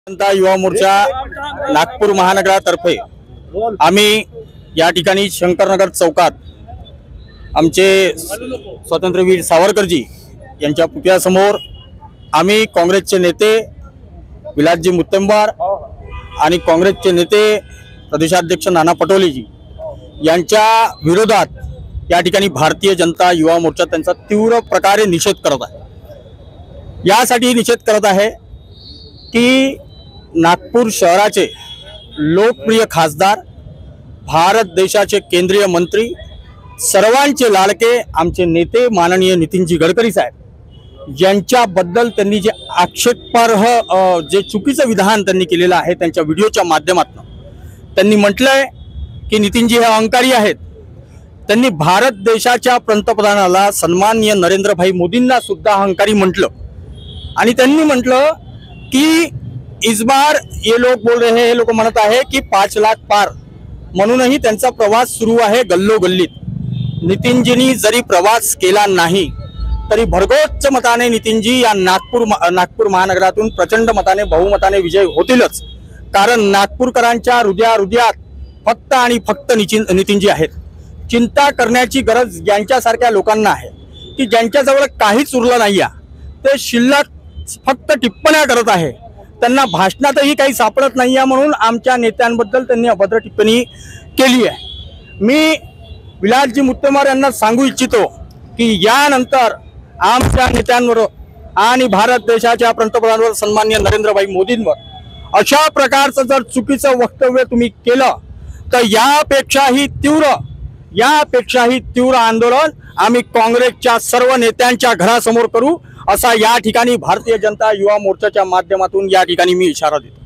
जनता युवा मोर्चा नागपूर महानगरातर्फे आम्ही या ठिकाणी शंकरनगर चौकात आमचे स्वातंत्र्यवीर सावरकरजी यांच्या पुतळ्यासमोर आम्ही काँग्रेसचे नेते विलासजी मुत्तेमवार आणि काँग्रेसचे नेते प्रदेशाध्यक्ष नाना पटोलेजी यांच्या विरोधात या ठिकाणी भारतीय जनता युवा मोर्चा त्यांचा तीव्र प्रकारे निषेध करत आहे। यासाठी निषेध करत आहे की नागपूर शहराचे लोकप्रिय खासदार, भारत देशाचे केंद्रीय मंत्री, सर्वांचे लाडके आमचे नेते माननीय नितीनजी गडकरी साहेब यांच्याबद्दल त्यांनी जे आक्षेपार्ह जे चुकीचं विधान त्यांनी केलेलं आहे त्यांच्या व्हिडिओच्या माध्यमातून त्यांनी म्हटलंय की नितीनजी हे अहंकारी आहेत। त्यांनी भारत देशाच्या पंतप्रधानाला सन्माननीय नरेंद्रभाई मोदींना सुद्धा अहंकारी म्हटलं आणि त्यांनी म्हटलं कि इस बार ये लोग बोल रहे हैं, हे लोक म्हणत आहे की 5 लाख पार म्हणूनही त्यांचा प्रवास सुरू आहे गल्लोगल्लीत। नितीनजींनी जरी प्रवास केला नाही तरी भरघोस मताने नितीनजी या नागपूर महानगरातून प्रचंड मताने बहुमताने विजय होतीलच, कारण नागपूरकरांच्या हृदयात फक्त आणि फक्त नितीनजी आहेत। चिंता करण्याची गरज यांच्यासारख्या लोकांना आहे की ज्यांच्याजवळ काहीच उरलं नाही आहे, ते शिल्लक फक्त टिप्पण्या करत आहे, त्यांना भाषणातही काही सापडत नाही आहे म्हणून आमच्या नेत्यांबद्दल त्यांनी अभद्र टिप्पणी केली आहे। मी विलासजी मुत्तेमवार यांना सांगू इच्छितो की यानंतर आमच्या नेत्यांवर आणि भारत देशाच्या पंतप्रधानांवर सन्माननीय नरेंद्रभाई मोदींवर अशा प्रकारचं जर चुकीचं वक्तव्य तुम्ही केलं तर यापेक्षाही तीव्र आंदोलन आम्ही काँग्रेसच्या सर्व नेत्यांच्या घरासमोर करू, असा या ठिकाणी भारतीय जनता युवा मोर्चाच्या माध्यमातून या ठिकाणी मी इशारा देतो।